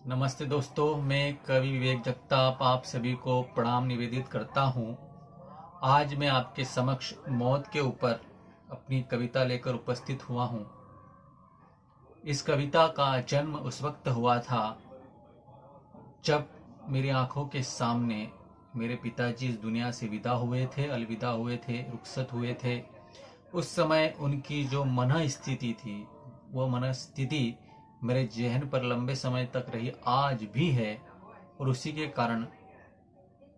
नमस्ते दोस्तों, मैं कवि विवेक जगताप आप सभी को प्रणाम निवेदित करता हूँ। आज मैं आपके समक्ष मौत के ऊपर अपनी कविता लेकर उपस्थित हुआ हूँ। इस कविता का जन्म उस वक्त हुआ था जब मेरी आंखों के सामने मेरे पिताजी इस दुनिया से अलविदा हुए थे, रुखसत हुए थे। उस समय उनकी जो मन स्थिति थी, वो मन स्थिति मेरे जहन पर लंबे समय तक रही, आज भी है, और उसी के कारण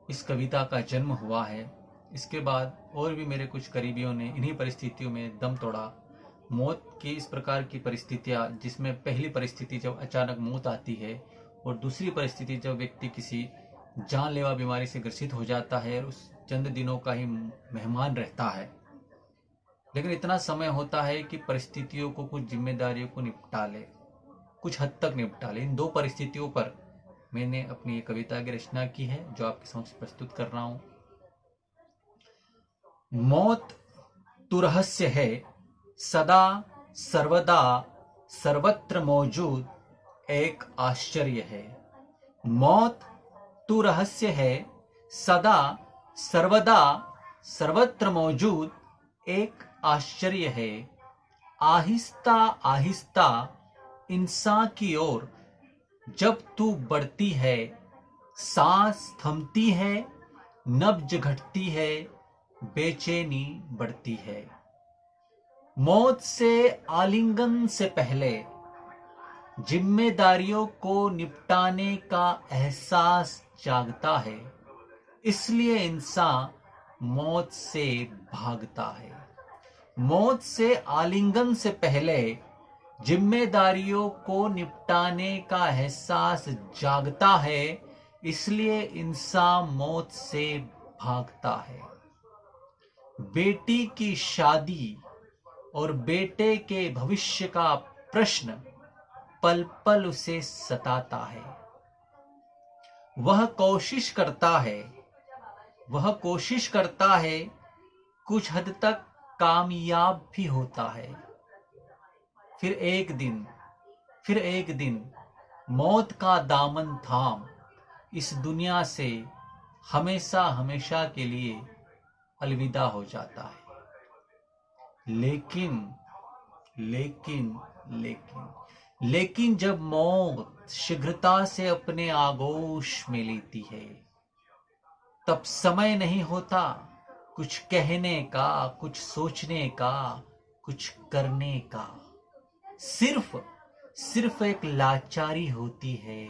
इस कविता का जन्म हुआ है। इसके बाद और भी मेरे कुछ करीबियों ने इन्हीं परिस्थितियों में दम तोड़ा। मौत की इस प्रकार की परिस्थितियां, जिसमें पहली परिस्थिति जब अचानक मौत आती है और दूसरी परिस्थिति जब व्यक्ति किसी जानलेवा बीमारी से ग्रसित हो जाता है, उस चंद दिनों का ही मेहमान रहता है। लेकिन इतना समय होता है कि परिस्थितियों को, कुछ जिम्मेदारियों को निपटा ले, कुछ हद तक निपटा ले। इन दो परिस्थितियों पर मैंने अपनी एक कविता की रचना की है, जो आपके समक्ष प्रस्तुत कर रहा हूं। मौत तू रहस्य है, सदा सर्वदा सर्वत्र मौजूद एक आश्चर्य है। मौत तू रहस्य है, सदा सर्वदा सर्वत्र मौजूद एक आश्चर्य है। आहिस्ता आहिस्ता इंसान की ओर जब तू बढ़ती है, सांस थमती है, नब्ज घटती है, बेचैनी बढ़ती है। मौत से आलिंगन से पहले जिम्मेदारियों को निपटाने का एहसास जागता है, इसलिए इंसान मौत से भागता है। मौत से आलिंगन से पहले जिम्मेदारियों को निपटाने का एहसास जागता है, इसलिए इंसान मौत से भागता है। बेटी की शादी और बेटे के भविष्य का प्रश्न पल पल उसे सताता है। वह कोशिश करता है, कुछ हद तक कामयाब भी होता है। फिर एक दिन मौत का दामन थाम इस दुनिया से हमेशा हमेशा के लिए अलविदा हो जाता है। लेकिन जब मौत शीघ्रता से अपने आगोश में लेती है, तब समय नहीं होता कुछ कहने का, कुछ सोचने का, कुछ करने का। सिर्फ एक लाचारी होती है,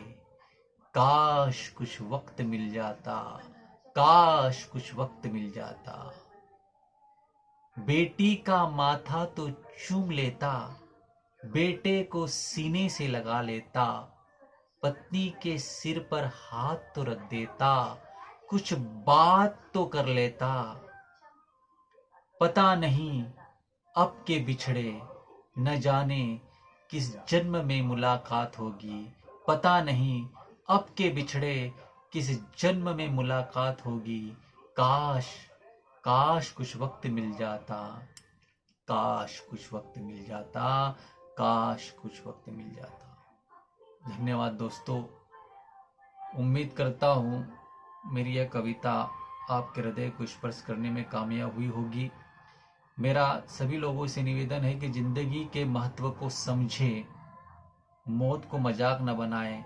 काश कुछ वक्त मिल जाता। बेटी का माथा तो चूम लेता, बेटे को सीने से लगा लेता, पत्नी के सिर पर हाथ तो रख देता, कुछ बात तो कर लेता। पता नहीं अब के बिछड़े, न जाने किस जन्म में मुलाकात होगी। पता नहीं अब के बिछड़े किस जन्म में मुलाकात होगी। काश कुछ वक्त मिल जाता, काश कुछ वक्त मिल जाता। धन्यवाद दोस्तों। उम्मीद करता हूँ मेरी यह कविता आपके हृदय को स्पर्श करने में कामयाब हुई होगी। मेरा सभी लोगों से निवेदन है कि जिंदगी के महत्व को समझें, मौत को मजाक न बनाएं।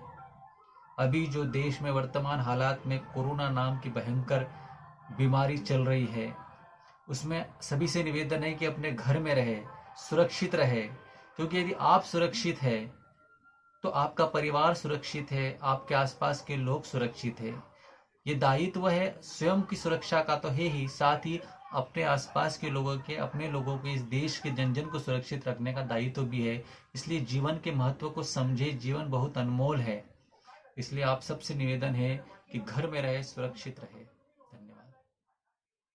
अभी जो देश में वर्तमान हालात में कोरोना नाम की भयंकर बीमारी चल रही है, उसमें सभी से निवेदन है कि अपने घर में रहे, सुरक्षित रहे। क्योंकि यदि आप सुरक्षित है तो आपका परिवार सुरक्षित है, आपके आसपास के लोग सुरक्षित है। ये दायित्व है स्वयं की सुरक्षा का तो है ही, साथ ही अपने आसपास के लोगों के, अपने लोगों के, इस देश के जन जन को सुरक्षित रखने का दायित्व भी है। इसलिए जीवन के महत्व को समझे, जीवन बहुत अनमोल है। इसलिए आप सबसे निवेदन है कि घर में रहे, सुरक्षित रहे।